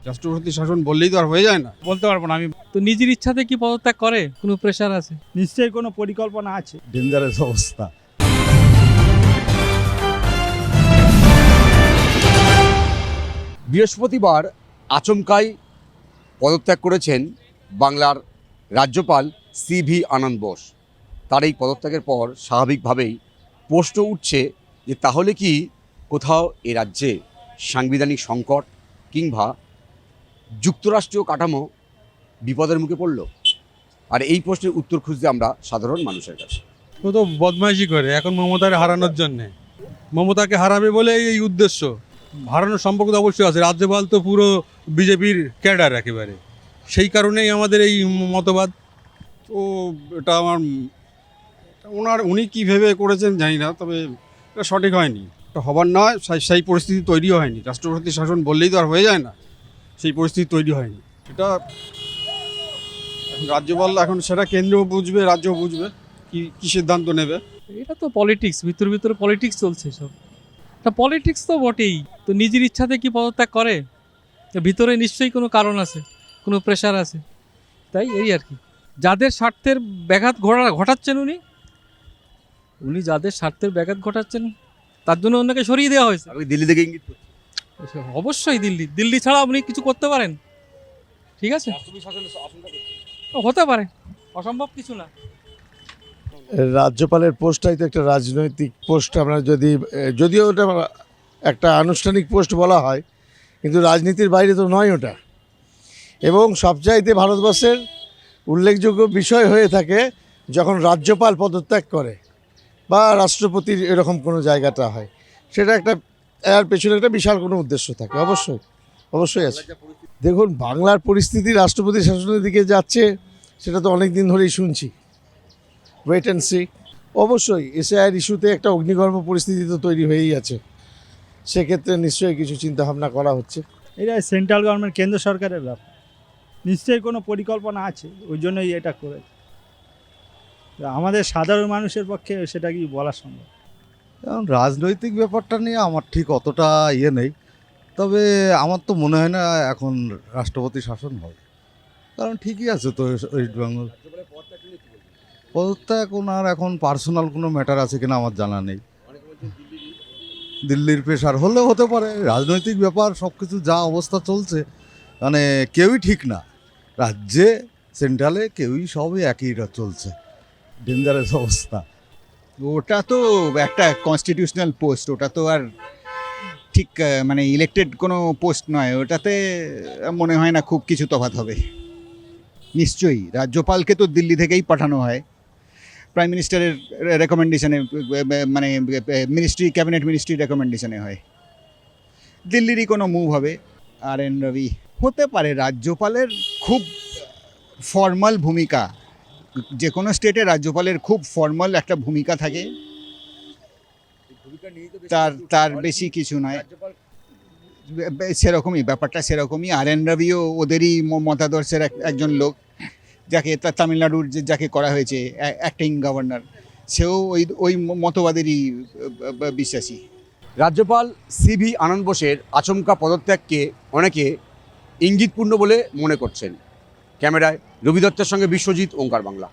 রাষ্ট্রপতি শাসন বললেই তো আর হয়ে যায় না। বলতে পারবো না আমি। তো নিজের ইচ্ছাতে কি পদত্যাগ করে? কোনো প্রেশার আছে? নিশ্চয়ই কোনো পরিকল্পনা আছে। ডেঞ্জারাস অবস্থা। বৃহস্পতিবার আচমকাই পদত্যাগ করেছেন বাংলার রাজ্যপাল সিভি আনন্দ বোস। তার এই পদত্যাগের পর স্বাভাবিকভাবেই প্রশ্ন উঠছে যে তাহলে কি কোথাও এ রাজ্যে সাংবিধানিক সংকট কিংবা যুক্তরাষ্ট্রীয় কাঠামো বিপদের মুখে পড়ল। আর এই প্রশ্নের উত্তর খুঁজতে আমরা সাধারণ মানুষের কাছে। ও তো বদমাইশি করে এখন মমতাকে হারানোর জন্যে। মমতাকে হারাবে বলে এই উদ্দেশ্য। হারানোর সম্পর্ক তো অবশ্যই আছে। রাজ্যপাল তো পুরো বিজেপির ক্যাডার একেবারে, সেই কারণেই আমাদের এই মতবাদ। তো এটা উনি কী ভেবে করেছেন জানি না, তবে এটা সঠিক হয়নি। এটা হবার নয়, সেই পরিস্থিতি তৈরিও হয়নি। রাষ্ট্রপতি শাসন বললেই তো আর হয়ে যায় না, সেই পরিস্থিতি তৈরি হয়নি। এটা রাজ্যপাল এখন সেটা কেন্দ্রও বুঝবে, রাজ্যও বুঝবে কি সিদ্ধান্ত নেবে। এটা তো পলিটিক্স, ভিতরে পলিটিক্স চলছে সব। এটা পলিটিক্স তো বটেই। তো নিজের ইচ্ছাতে কি পদত্যাগ করে? তো ভিতরে নিশ্চয়ই কোনো কারণ আছে, কোনো প্রেশার আছে। তাই এই আর কি, যাদের স্বার্থের ব্যাঘাত ঘটাচ্ছেন উনি যাদের স্বার্থের ব্যাঘাত ঘটাচ্ছেন তার জন্য অন্যকে সরিয়ে দেওয়া হয়েছে। আমি দিল্লি থেকে ইঙ্গিত করছি। অবশ্যই দিল্লি ছাড়া আপনি কিছু করতে পারেন, ঠিক আছে? হতে পারে, অসম্ভব কিছু না। রাজ্যপালের পোস্টটাই তো একটা রাজনৈতিক পোস্ট। আমরা যদিও ওটা একটা আনুষ্ঠানিক পোস্ট বলা হয়, কিন্তু রাজনীতির বাইরে তো নয় ওটা। এবং সবচাইতে ভারতবর্ষের উল্লেখযোগ্য বিষয় হয়ে থাকে যখন রাজ্যপাল পদত্যাগ করে বা রাষ্ট্রপতির এরকম কোনো জায়গাটা হয়, সেটা একটা এর পেছনে একটা বিশাল কোনো উদ্দেশ্য থাকে। অবশ্যই আছে। দেখুন, বাংলার পরিস্থিতি রাষ্ট্রপতি শাসনের দিকে যাচ্ছে, সেটা তো অনেক দিন ধরেই শুনছি। Wait and see. অবশ্যই এসআইআর ইস্যুতে একটা অগ্নিগর্ভ পরিস্থিতি তো তৈরি হয়েই আছে, সেক্ষেত্রে নিশ্চয়ই কিছু চিন্তাভাবনা করা হচ্ছে। এটা সেন্ট্রাল গভর্নমেন্ট, কেন্দ্র সরকারের ব্যাপার। নিশ্চয়ই কোনো পরিকল্পনা আছে, ওই জন্যই এটা করেছে। আমাদের সাধারণ মানুষের পক্ষে সেটা কি বলা সম্ভব? কারণ রাজনৈতিক ব্যাপারটা নিয়ে আমার ঠিক অতটা নেই, তবে আমার তো মনে হয় না এখন রাষ্ট্রপতি শাসন হবে। কারণ ঠিকই আছে তো ওয়েস্ট বেঙ্গল। পদত্যাগ ওনার এখন পার্সোনাল কোনো ম্যাটার আছে কিনা আমার জানা নেই। দিল্লির প্রেশার হলেও হতে পারে। রাজনৈতিক ব্যাপার সব কিছু যা অবস্থা চলছে, মানে কেউই ঠিক না রাজ্যে, সেন্ট্রালে কেউই, সবই একই চলছে। ডেঞ্জারাস অবস্থা। ওটা তো একটা কনস্টিটিউশনাল পোস্ট, ওটা তো আর ঠিক মানে ইলেক্টেড কোনো পোস্ট নয়। ওটাতে মনে হয় না খুব কিছু তফাৎ হবে। নিশ্চয়ই রাজ্যপালকে তো দিল্লি থেকেই পাঠানো হয় প্রাইম মিনিস্টারের রেকমেন্ডেশনে, মানে ক্যাবিনেট মিনিস্ট্রির রেকমেন্ডেশনে হয়। দিল্লিরই কোনো মুভ হবে। RN রবি হতে পারে। রাজ্যপালের খুব ফর্মাল ভূমিকা, যে কোনো স্টেটে রাজ্যপালের খুব ফর্মাল একটা ভূমিকা থাকে, তার বেশি কিছু নয়। সেরকমই ব্যাপারটা, সেরকমই। RN রবিও ওদেরই মতাদর্শের একজন লোক, যাকে তামিলনাড়ুর যাকে করা হয়েছে অ্যাক্টিং গভর্নর, সেও ওই মতবাদেরই বিশ্বাসী। রাজ্যপাল সিভি আনন্দ বোসের আচমকা পদত্যাগকে অনেকে ইঙ্গিতপূর্ণ বলে মনে করছেন। ক্যামেরায় রবি দত্তের সঙ্গে বিশ্বজিৎ, ওঙ্কার বাংলা।